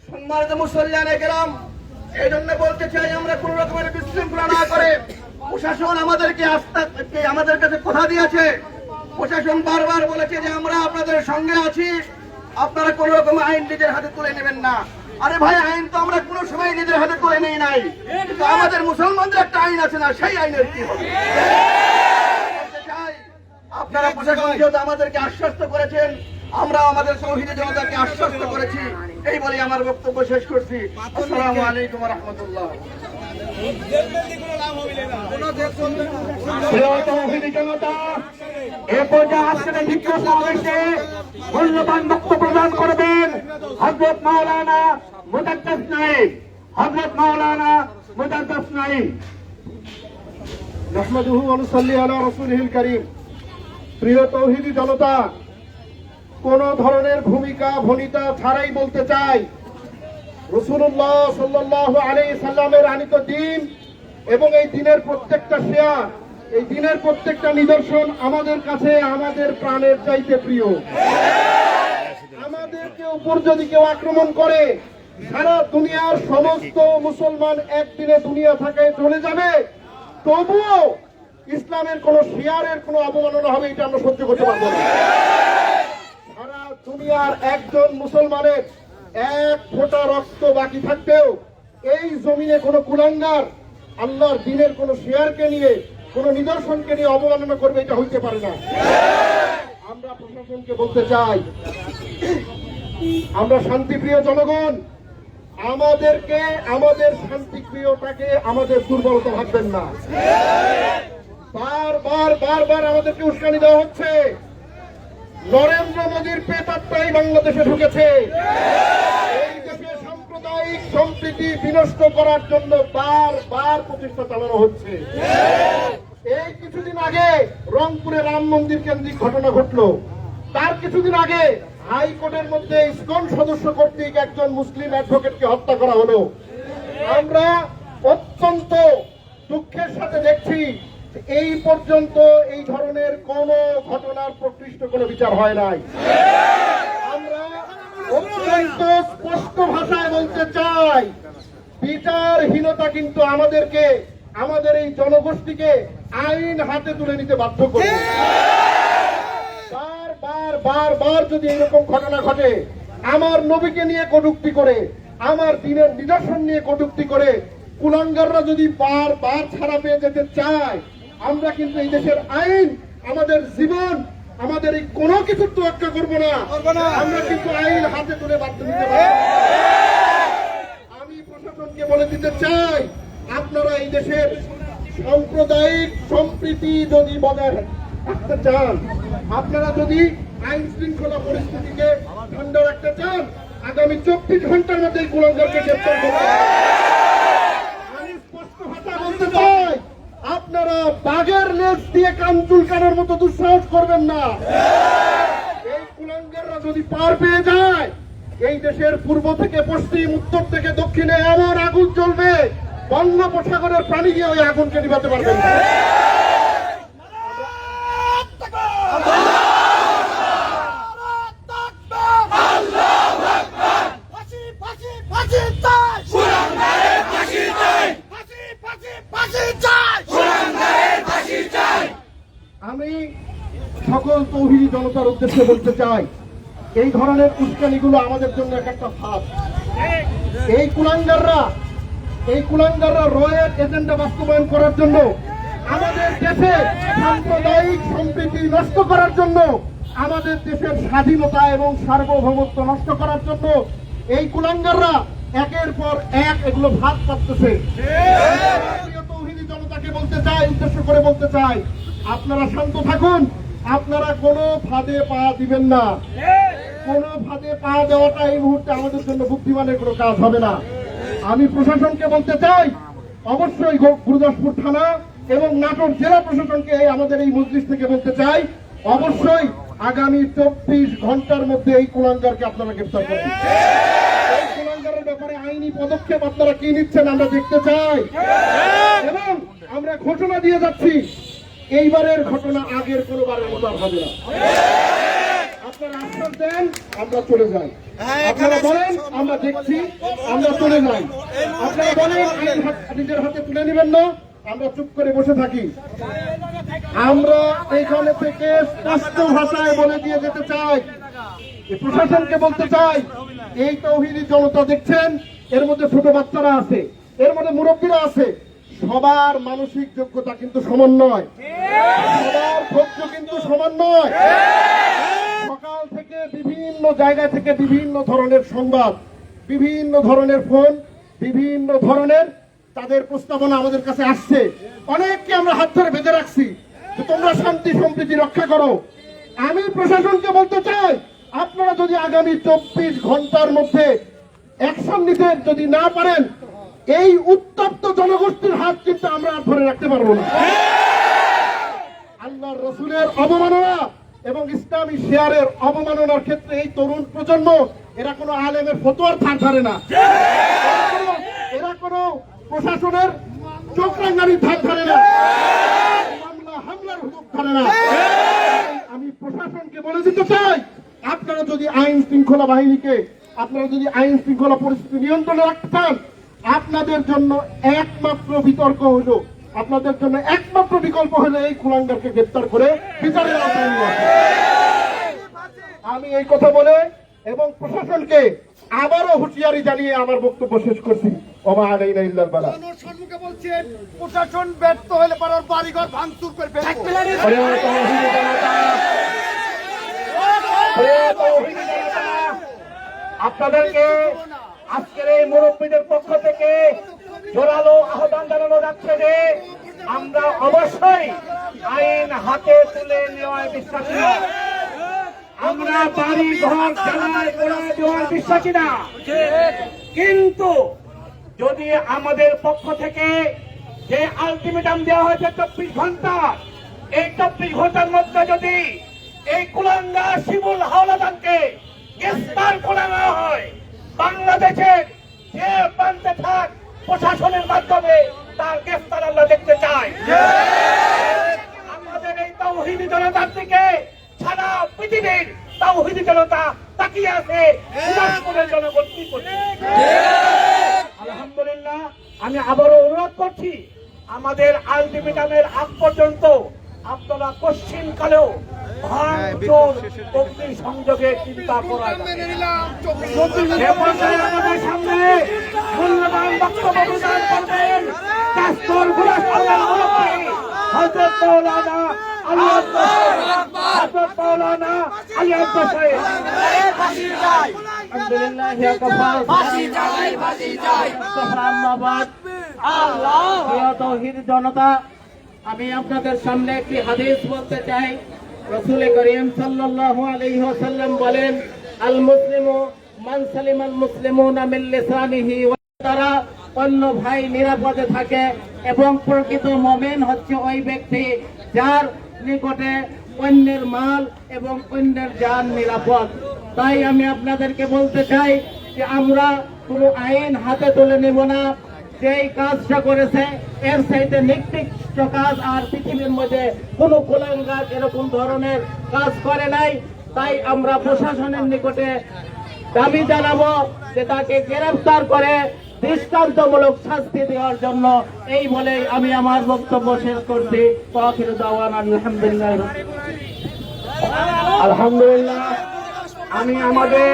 সম্মানিত মুসল্লিয়ানে কেরাম, এই জন্য বলতে চাই আমরা কোন রকমের বিশৃঙ্খলা না করে প্রশাসন আমাদের কাছে কথা দিয়েছে। প্রশাসন বারবার বলেছে যে আমরা আপনাদের সঙ্গে আছি, আপনারা কোন রকম আইন নিজের হাতে তুলে নেবেন না। আরে ভাই, আইন তো আমরা কোনো সময় নিজের হাতে তুলে নেই নাই, কিন্তু আমাদের মুসলমানদের একটা আইন আছে না, সেই আইনের কি হবে? আপনারা প্রশাসন যেহেতু আমাদেরকে আশ্বস্ত করেছেন, আমরা আমাদের তৌহিদি জনতাকে আশ্বস্ত করেছি, এই বলে আমার বক্তব্য শেষ করছি। আসসালামু আলাইকুম ওয়া রাহমাতুল্লাহ। মূল্যবান বক্তব্য প্রদান করবেন হযরত মাওলানা মুদাদ্দাস নাঈম। নাহমাদুহু ওয়া নুসাল্লি আলা রাসূলিহিল কারীম। প্রিয় তৌহিদি জনতা, কোন ধরনের ভূমিকা ভনিতা ছাড়াই বলতে চাই, রাসূলুল্লাহ সাল্লাল্লাহু আলাইহি সাল্লামের আনিত দ্বীন এবং এই দ্বীনের প্রত্যেকটা শেয়ার, এই দ্বীনের প্রত্যেকটা নিদর্শন আমাদের কাছে আমাদের প্রাণের চাইতে প্রিয়। আমাদেরকে উপর যদি কেউ আক্রমণ করে, সারা দুনিয়ার সমস্ত মুসলমান একদিনে দুনিয়া থেকে চলে যাবে, তবুও ইসলামের কোন শিয়ারের কোন অবমাননা হবে এটা আমরা সহ্য করতে পারবো না। সারা দুনিয়ার একজন মুসলমানের এক ফোঁটা রক্ত বাকি থাকতেও এই জমিনে কোন কুলাঙ্গার আল্লাহর দ্বীনের কোন শিয়ারকে নিয়ে, কোন নিদর্শনকে নিয়ে অবমাননা করবে, এটা হইতে পারে না। আমরা প্রশাসনকে বলতে চাই, আমরা শান্তিপ্রিয় জনগণ, আমাদেরকে আমাদের শান্তিপ্রিয়টাকে আমাদের দুর্বলতা ভাববেন না। বারবার আমাদেরকে উস্কানি দেওয়া হচ্ছে। নরেন্দ্র মোদীর পেতাত্তাই বাংলাদেশে ঢুকেছে। এই দেশে সাম্প্রদায়িক সম্প্রীতি বিনষ্ট করার জন্য বারবার প্রচেষ্টা চালানো হচ্ছে। এই কিছুদিন আগে রংপুরে রাম মন্দির কেন্দ্রিক ঘটনা ঘটলো। তার কিছুদিন আগে হাইকোর্টের মধ্যে ইসকন সদস্য কর্তৃক একজন মুসলিম অ্যাডভোকেটকে হত্যা করা হলো। আমরা অত্যন্ত দুঃখের সাথে দেখছি এই পর্যন্ত এই ধরনের কোন ঘটনার প্রকৃষ্ট কোনো বিচার হয় নাই। আমরা অত্যন্ত স্পষ্ট ভাষায় বলতে চাই, বিচারহীনতা কিন্তু আমাদেরকে, আমাদের এই জনগোষ্ঠীকে আইন হাতে তুলে নিতে বাধ্য করে। বারবার যদি এরকম ঘটনা ঘটে, আমার নবীকে নিয়ে কটূক্তি করে, আমার দ্বীনের নিদর্শন নিয়ে কটূক্তি করে কুলাঙ্গাররা যদি বারবার ছাড়া পেয়ে যেতে চায়, আমরা কিন্তু এই দেশের আইন, আমাদের জীবন, আমাদের এই কোনো কিছুর তোয়াক্কা করবো না। আমরা কিন্তু আইন হাতে তুলে বাধ্য নিতে পারি। আমি প্রশাসনকে বলে দিতে চাই, আপনারা এই দেশের সাম্প্রদায়িক সম্প্রীতি যদি বজায় রাখতে চান, আপনারা যদি আইন শৃঙ্খলা পরিস্থিতিকে ঠান্ডা রাখতে চান, আগামী 24 ঘন্টার মধ্যে এই কুলাঙ্গারকে গ্রেফতার করতে হবে। আমি স্পষ্ট ভাষা বলতে চাই, আপনারা বাঘের লেজ দিয়ে কান চুলকানোর মতো দুঃসাহস করবেন না। এই কুলাঙ্গাররা যদি পার পেয়ে যায়, এই দেশের পূর্ব থেকে পশ্চিম, উত্তর থেকে দক্ষিণে এমন আগুন জ্বলবে, বঙ্গোপসাগরের প্রাণী দিয়ে ওই আগুনকে নিভাতে পারবেন না। আমি সকল তৌহিদি জনতার উদ্দেশ্যে বলতে চাই, এই ধরনের উস্কানিগুলো আমাদের জন্য একটা ফাঁদ। এই কুলাঙ্গাররা রয়ের এজেন্ডা বাস্তবায়ন করার জন্য, আমাদের দেশে সাম্প্রদায়িক সম্প্রীতি নষ্ট করার জন্য, আমাদের দেশের স্বাধীনতা এবং সার্বভৌমত্ব নষ্ট করার জন্য এই কুলাঙ্গাররা একের পর এক এগুলো ভাগ পাচ্ছে। তৌহিদি জনতাকে বলতে চাই, উদ্দেশ্য করে বলতে চাই, আপনারা শান্ত থাকুন। আপনারা কোনো ফাঁদে পা দিবেন না। কোনো ফাঁদে পা দেওয়াটা এই মুহূর্তে আমাদের জন্য বুদ্ধিমানের কোনো কাজ হবে না। আমি প্রশাসনকে বলতে চাই, অবশ্যই গুরুদাসপুর থানা এবং নাটোর জেলা প্রশাসনকে আমাদের এই মজলিস থেকে বলতে চাই, অবশ্যই আগামী 24 ঘন্টার মধ্যে এই কুলাঙ্গারকে আপনারা গ্রেফতার করবেন। এই কুলাঙ্গারের ব্যাপারে আইনি পদক্ষেপ আপনারা কি নিচ্ছেন আমরা দেখতে চাই। এবং আমরা ঘোষণা দিয়ে যাচ্ছি, এইবারের ঘটনা আগের কোনো বারের মতো আর হবে না। আপনারা আশ্বাস দেন, আমরা চলে যাই। আপনারা বলেন আমরা দেখছি, আমরা চলে যাই। আপনারা বলেন নিজের হাতে তুলে নেবেন না, আমরা চুপ করে বসে থাকি। আমরা এখানে থেকে স্পষ্ট ভাষায় বলে দিয়ে যেতে চাই, প্রশাসনকে বলতে চাই, এই তৌহিদি জনতা দেখছেন, এর মধ্যে ছোট বাচ্চারা আছে, এর মধ্যে মুরব্বীরা আছে, সবার মানসিক যোগ্যতা কিন্তু সমান নয়, সবার ধৈর্য কিন্তু সমান নয়। সকাল থেকে বিভিন্ন জায়গা থেকে বিভিন্ন ধরনের সংবাদ, বিভিন্ন ধরনের ফোন, বিভিন্ন ধরনের তাদের প্রস্তাবনা আমাদের কাছে আসছে। অনেককে আমরা হাত ধরে বেঁধে রাখছি যে তোমরা শান্তি সম্প্রীতি রক্ষা করো। আমি প্রশাসনকে বলতে চাই, আপনারা যদি আগামী 24 ঘন্টার মধ্যে অ্যাকশন নিতে যদি না পারেন, এই উত্তপ্ত জনগোষ্ঠীর হাত কিন্তু আমরা আর ধরে রাখতে পারবো না। আল্লাহর রসুলের অবমাননা এবং ইসলামী শেয়ারের অবমাননার ক্ষেত্রে এই তরুণ প্রজন্ম এরা কোনো আলেমের ফতোয়ার ধার ধারে না, এরা কোনো প্রশাসনের চোখ রাঙানির ধার ধারে না, মামলা হামলার হুকুম ধরে না। আমি প্রশাসনকে বলে দিতে চাই, আপনারা যদি আইন শৃঙ্খলা বাহিনীকে, আপনারা যদি আইন শৃঙ্খলা পরিস্থিতি নিয়ন্ত্রণে রাখতে চান, আপনাদের জন্য একমাত্র বিতর্ক হলো, আপনাদের জন্য একমাত্র বিকল্প হলো এই কুলাঙ্গারকে গ্রেপ্তার করে বিচারের আওতায় নিয়ে আসা। আমি এই কথা বলে এবং প্রশাসনকে আবারও হুঁশিয়ারি জানিয়ে আমার বক্তব্য শেষ করছি। ওমা আলাইনা ইল্লাল বালাগ। সম্মুখে বলছেন প্রশাসন ব্যর্থ হলে পারার বাড়িঘর ভাঙচুর করে ফেলবো। আপনাদেরকে আজকের এই মুরব্বীদের পক্ষ থেকে জোরালো আহ্বান জানানো যাচ্ছে যে আমরা অবশ্যই আইন হাতে তুলে নেওয়ায় বিশ্বাসী না, আমরা বাড়ি ঘর খেলায় করে দেওয়ার বিশ্বাসী না। কিন্তু যদি আমাদের পক্ষ থেকে যে আলটিমেটাম দেওয়া হয়েছে 24 ঘন্টা, এই 24 ঘন্টার মধ্যে যদি এই কুলাঙ্গার শিমুল হাওলাদারকে গ্রেফতার করা না হয়, বাংলাদেশের যে প্রান্তে থাক প্রশাসনের মাধ্যমে তার গ্রেফতার আমরা দেখতে চাই। আমাদের এই তাওহীদি জনতার দিকে সারা পৃথিবীর তাওহীদি জনতা তাকিয়ে আছে, দিনাজপুরের জনগণ কি করছে। আলহামদুলিল্লাহ, আমি আবারও অনুরোধ করছি, আমাদের আলটিমেটামের আগ পর্যন্ত আপনারা কোশ্চিন কালেও ভাঙচুর অগ্নি সংযোগের চিন্তা করা আমাদের সামনে মূল্যবান বক্তব্য প্রদান করবেন কাস্তর গুলাস আল্লাহ হযরত মাওলানা হযরত মাওলানা আলী আকবর সাহেব। আলহামদুলিল্লাহ, ইয়া কাফার ফাঁসি চাই, ফাঁসি চাই। ধন্যবাদ। আল্লাহ তাওহীদ জনতা, আমি আপনাদের সামনে একটি হাদিস বলতে চাই। রাসূল করিম সাল্লাল্লাহু আলাইহি ওয়াসাল্লাম বলেন, আল মুসলিমু মান সালিমাল মুসলিমুনা মিন লিসানিহি ওয়া তারা অন্য ভাই নিরাপদে থাকে, এবং প্রকৃত মুমিন হচ্ছে ওই ব্যক্তি যার নিকটে অন্যের মাল এবং অন্যের জান নিরাপদ। তাই আমি আপনাদেরকে বলতে চাই যে আমরা কোনো আইন হাতে তুলে নেব না। যেই কাজটা করেছে এর চাইতে নিকৃষ্ট কাজ আর পৃথিবীর মধ্যে কোনো কুলাঙ্গার এরকম ধরনের কাজ করে নাই। তাই আমরা প্রশাসনের নিকটে দাবি জানাবো যে তাকে গ্রেফতার করে দৃষ্টান্তমূলক শাস্তি দেওয়ার জন্য। এই বলে আমি আমার বক্তব্য শেষ করছি। আখিরু দাওয়ানা আলহামদুলিল্লাহ। আলহামদুলিল্লাহ, আমি আমাদের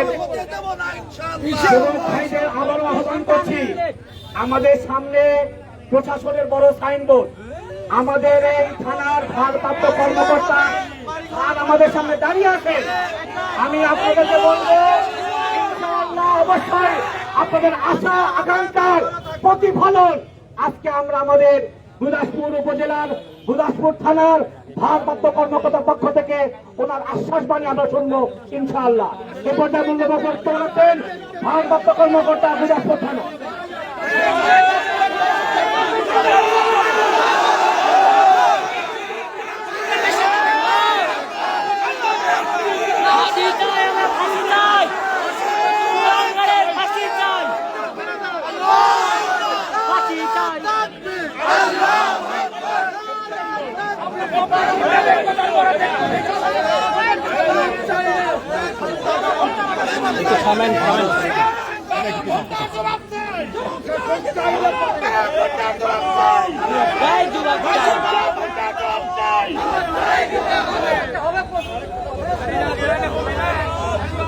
যুবক ভাইদের আবারও আহ্বান করছি, আমাদের সামনে প্রশাসনের বড় সাইনবোর্ড, আমাদের এই থানার ভারপ্রাপ্ত কর্মকর্তা আর আমাদের সামনে দাঁড়িয়ে আছেন। আমি আপনাদেরকে বলবো, ইনশাআল্লাহ অবশ্যই আপনাদের আশা আকাঙ্ক্ষার প্রতিফলন আজকে আমরা আমাদের গুরদাসপুর উপজেলার গুরদাসপুর থানার ভারপ্রাপ্ত কর্মকর্তার পক্ষ থেকে ওনার আশ্বাস বাণী আমরা শুনবো ইনশাআল্লাহ। এ পর্যায়ে মূল্যবান বক্তব্য রাখবেন ভারপ্রাপ্ত কর্মকর্তা গুরদাসপুর থানা।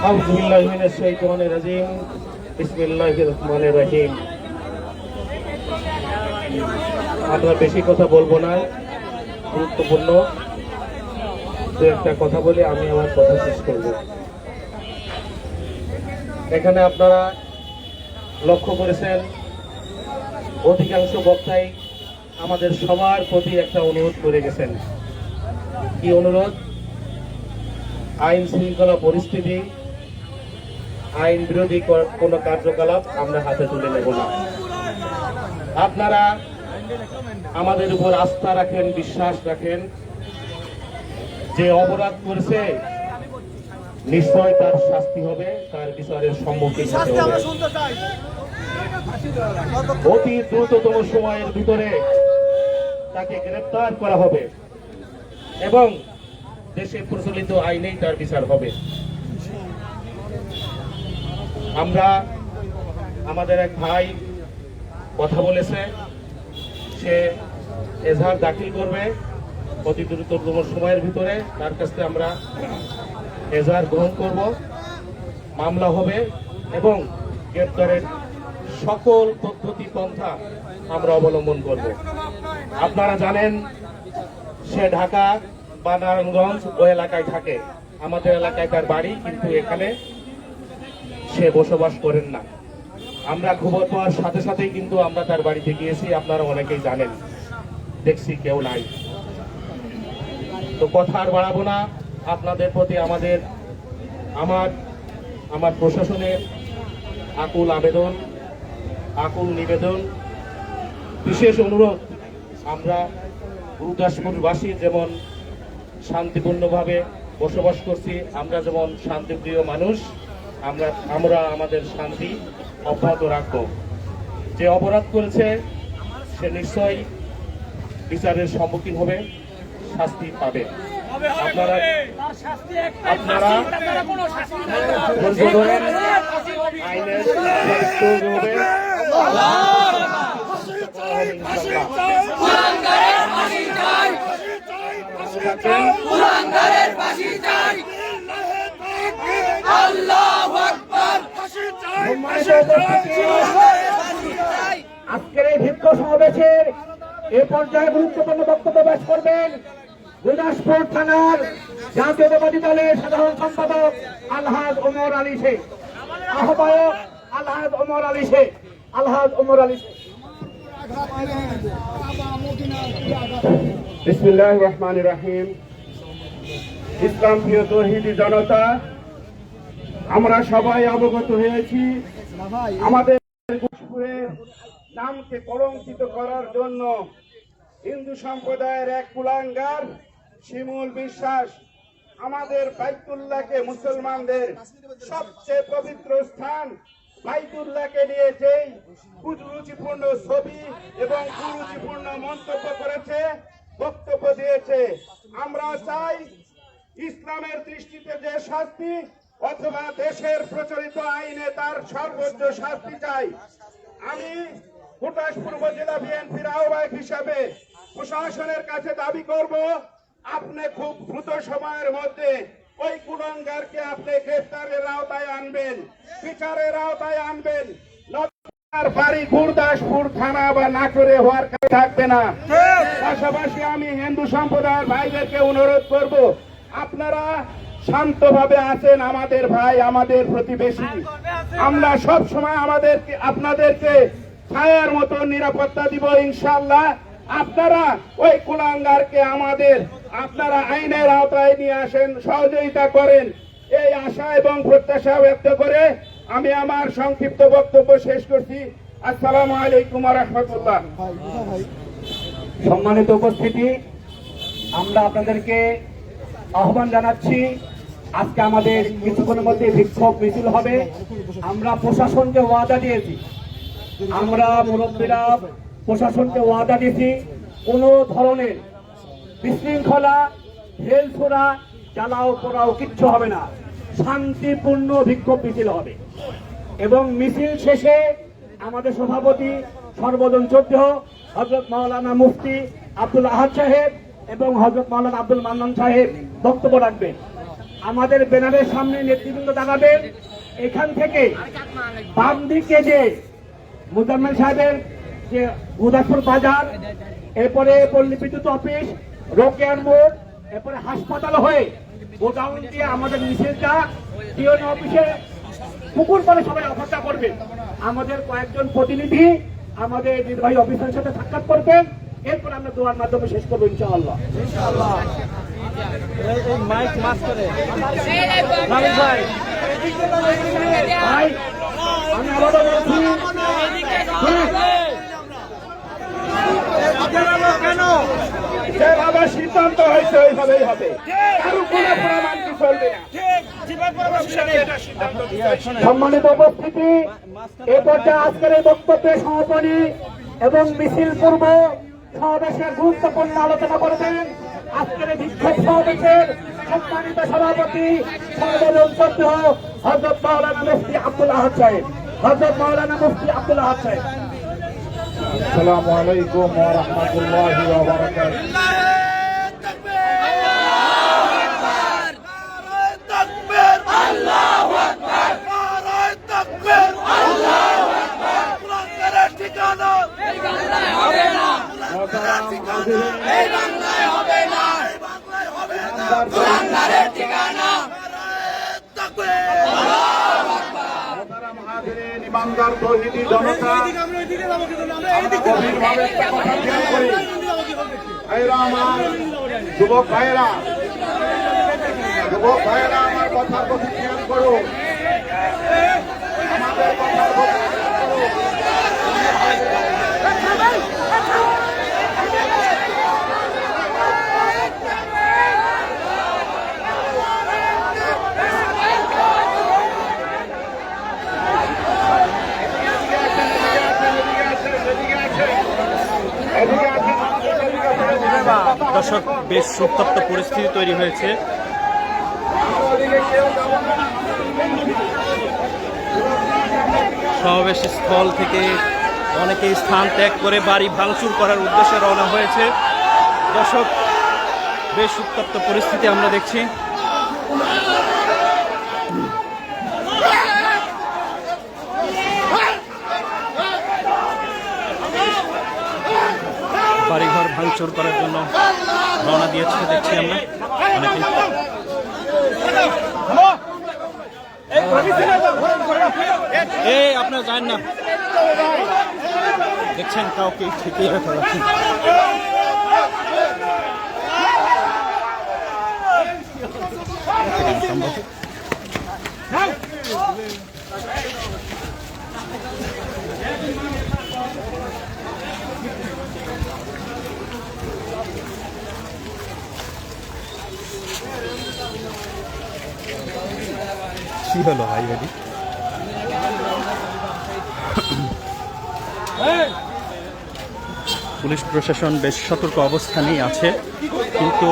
আউযুবিল্লাহি মিনাশ শাইতানির রাজিম। বিসমিল্লাহির রহমানির রহিম। আমরা বেশি কথা বলবো না, গুরুত্বপূর্ণ দু একটা কথা বলে আমি আমার কথা শেষ করব। এখানে আপনারা লক্ষ্য করেছেন অধিকাংশ বক্তাই আমাদের সবার প্রতি একটা অনুরোধ করে গেছেন। কি অনুরোধ? আইন শৃঙ্খলা পরিস্থিতি, আইন বিরোধী কোনো কার্যকলাপ আমরা হাতে তুলে নেব না। আপনারা আমাদের উপর আস্থা রাখেন, বিশ্বাস রাখেন। যে অপরাধ করেছে নিশ্চয় তার শাস্তি হবে, তার বিচারের সম্মুখীন হতে হবে। অতি দ্রুততম সময়ের ভিতরে তাকে গ্রেফতার করা হবে এবং দেশে প্রচলিত আইনেই তার বিচার হবে। আমরা আমাদের এক ভাই কথা বলেছে, সে এজাহার দাখিল করবে অতি দ্রুততম সময়ের ভিতরে। তার কাছ থেকে আমরা এজাহার গ্রহণ করব, মামলা হবে এবং গ্রেফতারের সকল পদ্ধতি পন্থা আমরা অবলম্বন করব। আপনারা জানেন সে ঢাকা বা নারায়ণগঞ্জ ও এলাকায় থাকে। আমাদের এলাকায় তার বাড়ি, কিন্তু এখানে সে বসবাস করেন না। আমরা খবর পাওয়ার সাথে সাথেই কিন্তু আমরা তার বাড়িতে গিয়েছি, আপনারা অনেকেই জানেন, দেখছি কেউ নাই। তো কথা আর বাড়াবো না। আপনাদের প্রতি আমার প্রশাসনের আকুল আবেদন, আকুল নিবেদন, বিশেষ অনুরোধ, আমরা গুরুদাসপুরবাসী যেমন শান্তিপূর্ণভাবে বসবাস করছি, আমরা যেমন শান্তিপ্রিয় মানুষ, আমরা আমাদের শান্তি অব্যাহত রাখব। যে অপরাধ করেছে সে নিশ্চয়ই বিচারের সম্মুখীন হবে, শাস্তি পাবে। আপনারা ধৈর্য ধরেন, আইনের প্রয়োগ হবে। আজকের এই ভিক্ষু সমাবেশের এ পর্যায়ে গুরুত্বপূর্ণ বক্তব্য পেশ করবেন গুরদাসপুর থানার জাতীয়তাবাদী দলের সাধারণ সম্পাদক আলহাজ ওমর আলী শেখ, আহ্বায়ক আলহাজ ওমর আলী শেখ। আলহাজ ওমর আলী শেখ। বিসমিল্লাহির রহমানির রহিম। ইসলাম প্রিয় তৌহিদি জনতা, আমরা সবাই অবগত হয়েছি আমাদের গুরদাসপুরের নামকে কলঙ্কিত করার জন্য হিন্দু সম্প্রদায়ের এক কুলাঙ্গার শিমুল বিশ্বাস আমাদের বাইতুল্লাহকে, মুসলমানদের সবচেয়ে পবিত্র স্থান বাইতুল্লাহকে নিয়ে যেই কুরুচিপূর্ণ ছবি এবং কুরুচিপূর্ণ মন্তব্য করেছে, বক্তব্য দিয়েছে, আমরা চাই ইসলামের দৃষ্টিতে যে শাস্তি অথবা দেশের প্রচলিত আইনে তার সর্বোচ্চ শাস্তি চাই। আমি গুরদাসপুর উপজেলা বিএনপির আহ্বায়ক হিসাবে প্রশাসনের কাছে দাবি করব, আপনি খুব দ্রুত সময়ের মধ্যে ওই কুলাঙ্গারকে আপনি গ্রেফতারের আওতায় আনবেন, বিচারের আওতায় আনবেন। তার বাড়ি গুরদাসপুর থানা বা নাটোরে হওয়ার কাছে থাকবে না। পাশাপাশি আমি হিন্দু সম্প্রদায়ের ভাইদেরকে অনুরোধ করব, আপনারা শান্তভাবে আছেন, আমাদের ভাই, আমাদের প্রতিবেশী। আমরা সব সময় আপনাদেরকে ছায়ার মতো নিরাপত্তা দিব ইনশাআল্লাহ। আপনারা ওই কুলাঙ্গারকে আপনারা আইনের আওতায় নিয়ে আসেন, সহযোগিতা করেন, এই আশা এবং প্রত্যাশা ব্যক্ত করে আমি আমার সংক্ষিপ্ত বক্তব্য শেষ করছি। আসসালামু আলাইকুম ওয়া রাহমাতুল্লাহ। সম্মানিত উপস্থিতি, আমরা আপনাদেরকে আহ্বান জানাচ্ছি, আজকে আমাদের কিছুক্ষণের মধ্যে বিক্ষোভ মিছিল হবে। আমরা প্রশাসনকে ওয়াদা দিয়েছি, আমরা মুরব্বীরা প্রশাসনকে ওয়াদা দিয়েছি, কোনো ধরনের বিশৃঙ্খলা ঢেল ছোড়া চালাও পোড়াও কিচ্ছু হবে না, শান্তিপূর্ণ বিক্ষোভ মিছিল হবে। এবং মিছিল শেষে আমাদের সভাপতি সর্বজন চৌধুরী, হযরত মাওলানা মুফতি আব্দুল আহাদ সাহেব এবং হযরত মাওলানা আব্দুল মান্নান সাহেব বক্তব্য রাখবেন। আমাদের ব্যানারের সামনে নেতৃবৃন্দ দাঁড়াবেন। এখান থেকে বাম দিকে যে মুজাম্মেল সাহেবের যে গুদাসপুর বাজার, এরপরে পল্লী বিদ্যুৎ অফিস, রোকেয়ার মোড়, এরপরে হাসপাতাল হয়ে গোডাউন দিয়ে আমাদের মিছিলটা ডিওন অফিসে পুকুর পাড়ে সবাই অপেক্ষা করবেন। আমাদের কয়েকজন প্রতিনিধি আমাদের নির্বাহী অফিসারের সাথে সাক্ষাৎ করবেন, এরপর আমরা দোয়ার মাধ্যমে শেষ করবো ইনশাআল্লাহ। ভাই, আমি আবারও বলছি, যেভাবে সিদ্ধান্ত হয়েছে ওইভাবেই হবে, কারো কোনো প্রমাণ কি চলবে না। সম্মানিত উপস্থিতি, এ পর্যায়ে আজকের এই বক্তব্যে সমাপনী এবং মিছিল পূর্ব সমাবেশের গুরুত্বপূর্ণ আলোচনা করবেন আজকের বিক্ষোভ সমাবেশের সম্মানিত সভাপতি সর্বজন চৌধুরী হযরত মাওলানা মুফতি আব্দুল আহাদ সাহেব। হযরত মাওলানা মুফতি আব্দুল আহাদ সাহেব। আসসালামু আলাইকুম ওয়া রাহমাতুল্লাহি ওয়া বারাকাতুহু। ইমানদার তৌহিদি জনতা, গভীরভাবে একটা কথা খেয়াল করি। ভাইরা আমার, যুবক ভাইরা আমার কথার প্রতি খেয়াল করো, আমাদের কথার প্রতি খেয়াল করো। দর্শক, বেশ উত্তপ্ত পরিস্থিতি তৈরি হয়েছে। সমাবেশ স্থল থেকে অনেকেই স্থান ত্যাগ করে বাড়ি ভাঙচুর করার উদ্দেশ্যে রওনা হয়েছে। দর্শক, বেশ উত্তপ্ত পরিস্থিতি আমরা দেখছি। বাড়িঘর ভাঙচুর করার জন্য রওনা দিয়েছে দেখছি আমরা অনেকে। আপনারা যান না, দেখছেন কাউকে ঠিকই রাখা যাচ্ছে। কি হলো ভাই? পুলিশ প্রশাসন বেশ সতর্ক অবস্থানেই আছে, কিন্তু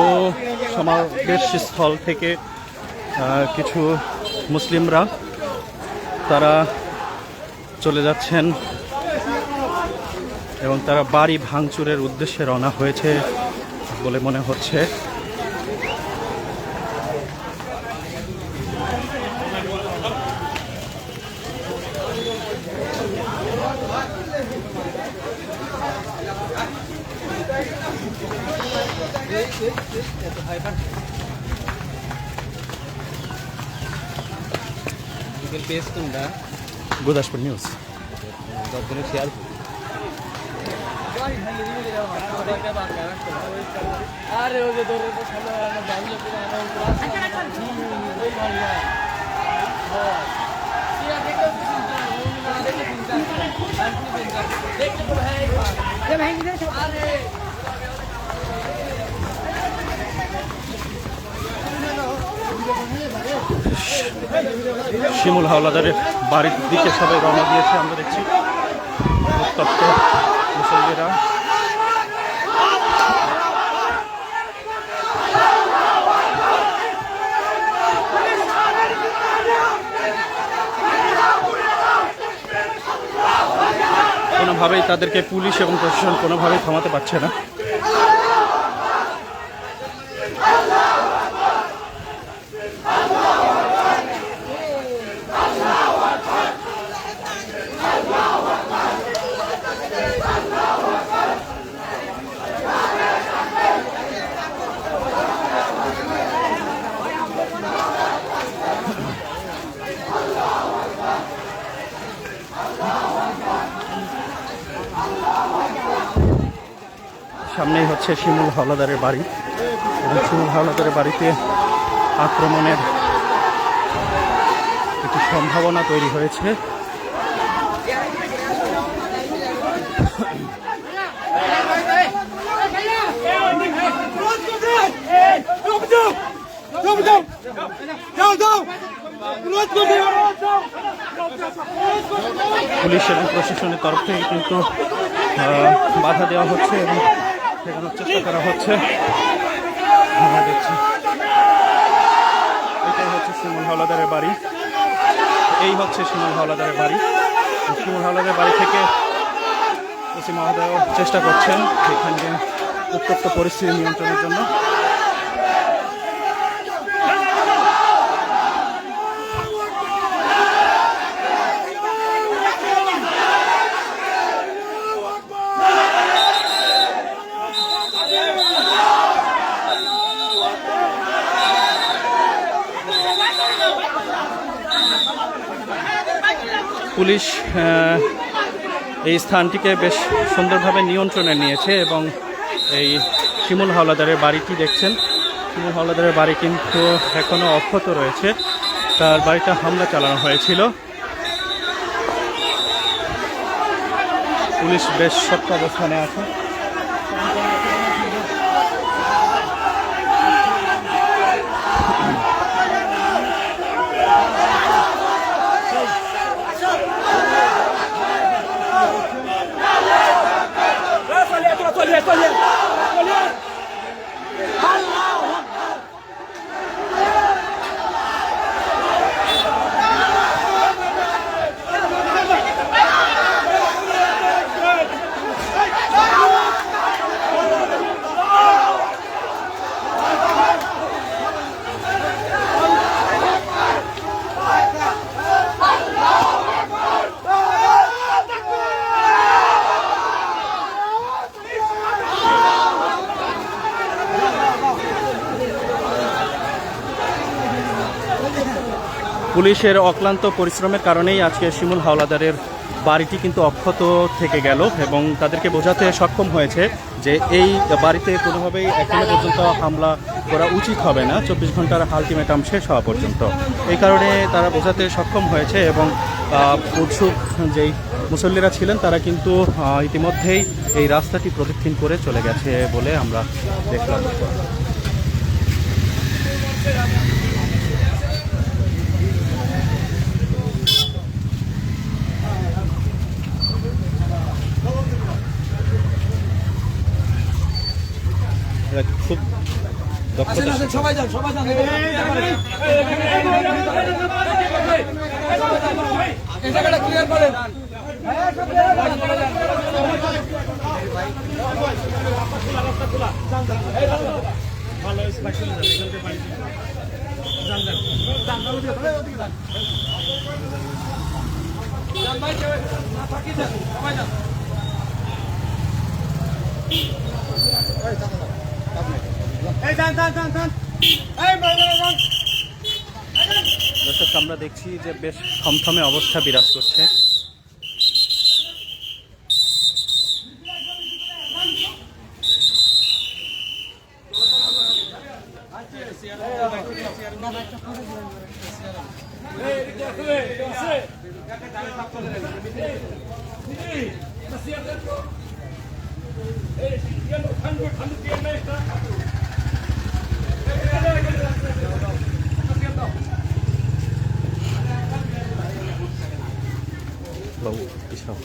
সমাবেশ স্থল থেকে কিছু মুসলিমরা তারা চলে যাচ্ছেন এবং তারা বাড়ি ভাঙচুরের উদ্দেশ্যে রওনা হয়েছে বলে মনে হচ্ছে। গুদাসপুর নিউজ শেয়ার শিমুল হাওলাদারের বাড়ির দিকে সবাই রওনা দিয়েছে আমরা দেখছি। উত্তপ্ত মুসল্লিরা কোনোভাবেই তাদেরকে পুলিশ এবং প্রশাসন কোনোভাবেই থামাতে পারছে না। সামনেই হচ্ছে শিমুল হাওলাদারের বাড়ি এবং শিমুল হাওলাদারের বাড়িতে আক্রমণের একটি সম্ভাবনা তৈরি হয়েছে। পুলিশ এবং প্রশাসনের তরফ থেকে কিন্তু বাধা দেওয়া হচ্ছে এবং ঠেকানোর চেষ্টা করা হচ্ছে। আমরা দেখছি এটাই হচ্ছে শিমুল হাওলাদারের বাড়ি, এই হচ্ছে শিমুল হাওলাদারের বাড়ি। শিমুল হাওলাদারের বাড়ি থেকে ওসি মহোদয় চেষ্টা করছেন এখানে উত্তপ্ত পরিস্থিতি নিয়ন্ত্রণের জন্য। পুলিশ এই স্থানটিকে বেশ সুন্দরভাবে নিয়ন্ত্রণে নিয়েছে এবং এই শিমুল হাওলাদারের বাড়িটি দেখছেন, শিমুল হাওলাদারের বাড়ি কিন্তু এখনো অক্ষত রয়েছে। তার বাড়িটা হামলা চালানো হয়েছিল। পুলিশ বেশ শক্ত অবস্থানে আছে। পুলিশের অক্লান্ত পরিশ্রমের কারণেই আজকে শিমুল হাওলাদারের বাড়িটি কিন্তু অক্ষত থেকে গেল এবং তাদেরকে বোঝাতে সক্ষম হয়েছে যে এই বাড়িতে কোনোভাবেই এখনো পর্যন্ত হামলা করা উচিত হবে না 24 ঘন্টার আলটিমেটাম শেষ হওয়া পর্যন্ত। এই কারণে তারা বোঝাতে সক্ষম হয়েছে এবং উৎসুক যেই মুসল্লিরা ছিলেন তারা কিন্তু ইতিমধ্যেই এই রাস্তাটি প্রদক্ষিণ করে চলে গেছে বলে আমরা দেখলাম। খুব সবাই যান এই জায়গাটা ক্লিয়ার করেন। দর্শক আমরা দেখছি যে বেশ থমথমে অবস্থা বিরাজ করছে। বাবু যাও